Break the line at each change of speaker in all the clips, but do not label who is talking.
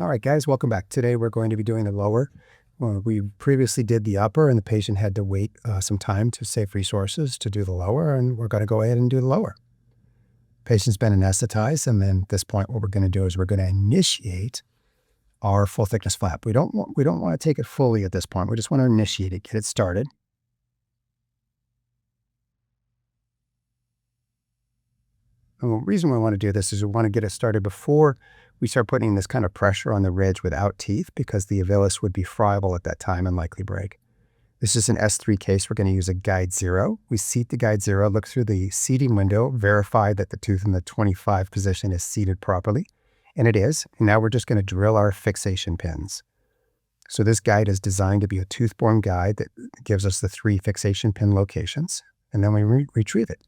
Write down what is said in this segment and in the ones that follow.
All right, guys, welcome back. Today we're going to be doing the lower. We previously did the upper, and the patient had to wait some time to save resources to do the lower, and we're going to go ahead and do the lower. Patient's been anesthetized, and then at this point, what we're going to do is we're going to initiate our full thickness flap. We don't want to take it fully at this point. We just want to initiate it, get it started. And the reason we want to do this is we want to get it started before we start putting this kind of pressure on the ridge without teeth, because the avillus would be friable at that time and likely break. This is an S3 case. We're going to use a guide 0. We seat the guide 0, look through the seating window, verify that the tooth in the 25 position is seated properly, and it is. And now we're just going to drill our fixation pins. So this guide is designed to be a tooth-borne guide that gives us the 3 fixation pin locations, and then we retrieve it.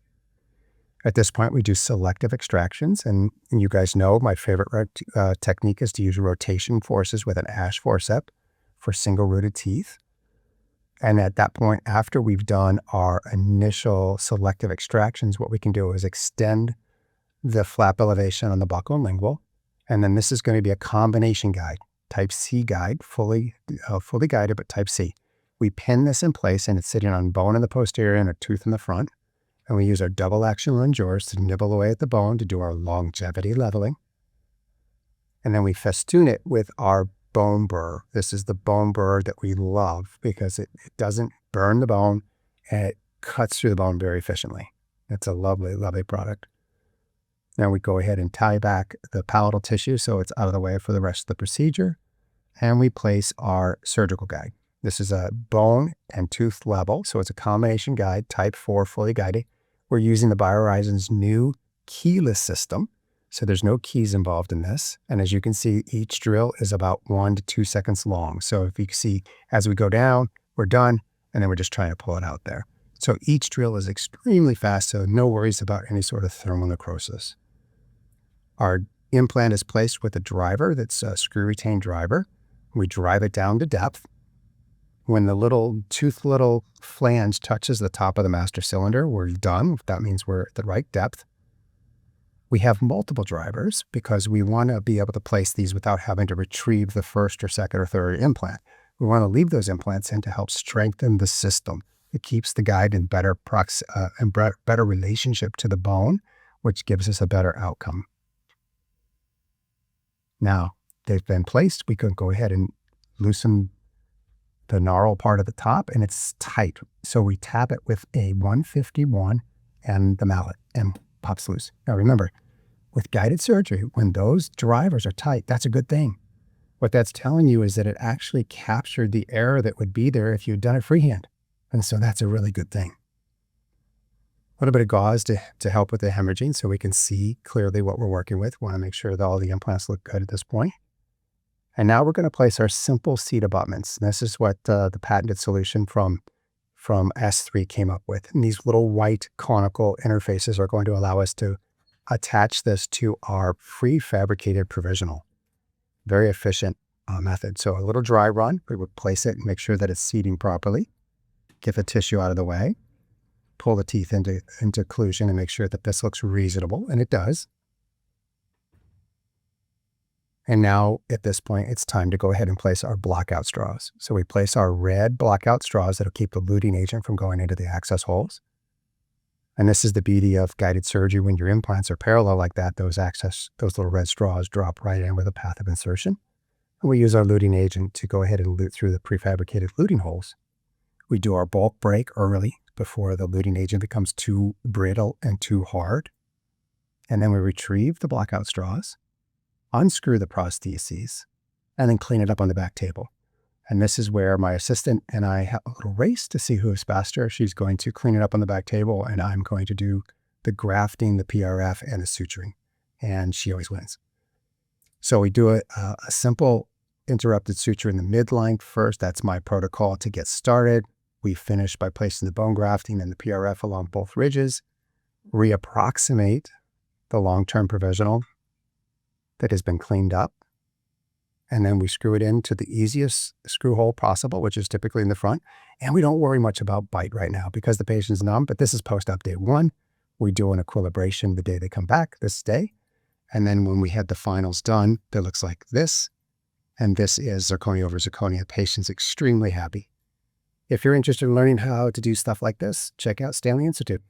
At this point, we do selective extractions, and you guys know my favorite technique is to use rotation forces with an ash forceps for single-rooted teeth. And at that point, after we've done our initial selective extractions, what we can do is extend the flap elevation on the buccal and lingual, and then this is going to be a combination guide, type C guide, fully guided, but type C. We pin this in place, and it's sitting on bone in the posterior and a tooth in the front. And we use our double action lungeors to nibble away at the bone to do our longevity leveling. And then we festoon it with our bone burr. This is the bone burr that we love because it doesn't burn the bone and it cuts through the bone very efficiently. It's a lovely, lovely product. Now we go ahead and tie back the palatal tissue so it's out of the way for the rest of the procedure. And we place our surgical guide. This is a bone and tooth level, so it's a combination guide, type 4, fully guided. We're using the BioHorizons new keyless system, so there's no keys involved in this. And as you can see, each drill is about 1 to 2 seconds long. So if you can see, as we go down, we're done, and then we're just trying to pull it out there. So each drill is extremely fast, so no worries about any sort of thermal necrosis. Our implant is placed with a driver that's a screw-retained driver. We drive it down to depth. When the little flange touches the top of the master cylinder, we're done. That means we're at the right depth. We have multiple drivers because we want to be able to place these without having to retrieve the first or second or third implant. We want to leave those implants in to help strengthen the system. It keeps the guide in better relationship to the bone, which gives us a better outcome. Now, they've been placed. We can go ahead and loosen the gnarl part of the top, and it's tight. So we tap it with a 151 and the mallet and pops loose. Now remember, with guided surgery, when those drivers are tight, that's a good thing. What that's telling you is that it actually captured the error that would be there if you'd done it freehand. And so that's a really good thing. A little bit of gauze to help with the hemorrhaging so we can see clearly what we're working with. We want to make sure that all the implants look good at this point. And now we're going to place our simple seat abutments. And this is what the patented solution from S3 came up with. And these little white conical interfaces are going to allow us to attach this to our prefabricated provisional. Very efficient method. So a little dry run, we would place it and make sure that it's seating properly. Get the tissue out of the way. Pull the teeth into occlusion and make sure that this looks reasonable. And it does. And now, at this point, it's time to go ahead and place our blockout straws. So we place our red blockout straws that'll keep the luting agent from going into the access holes. And this is the beauty of guided surgery. When your implants are parallel like that, those little red straws drop right in with a path of insertion. And we use our luting agent to go ahead and lute through the prefabricated luting holes. We do our bulk break early before the luting agent becomes too brittle and too hard. And then we retrieve the blockout straws, unscrew the prostheses, and then clean it up on the back table. And this is where my assistant and I have a little race to see who is faster. She's going to clean it up on the back table, and I'm going to do the grafting, the PRF, and the suturing. And she always wins. So we do a simple interrupted suture in the midline first. That's my protocol to get started. We finish by placing the bone grafting and the PRF along both ridges, reapproximate the long-term provisional that has been cleaned up. And then we screw it into the easiest screw hole possible, which is typically in the front. And we don't worry much about bite right now because the patient's numb, but this is post-op day 1. We do an equilibration the day they come back, this day. And then when we had the finals done, it looks like this. And this is zirconia over zirconia. The patient's extremely happy. If you're interested in learning how to do stuff like this, check out Stanley Institute.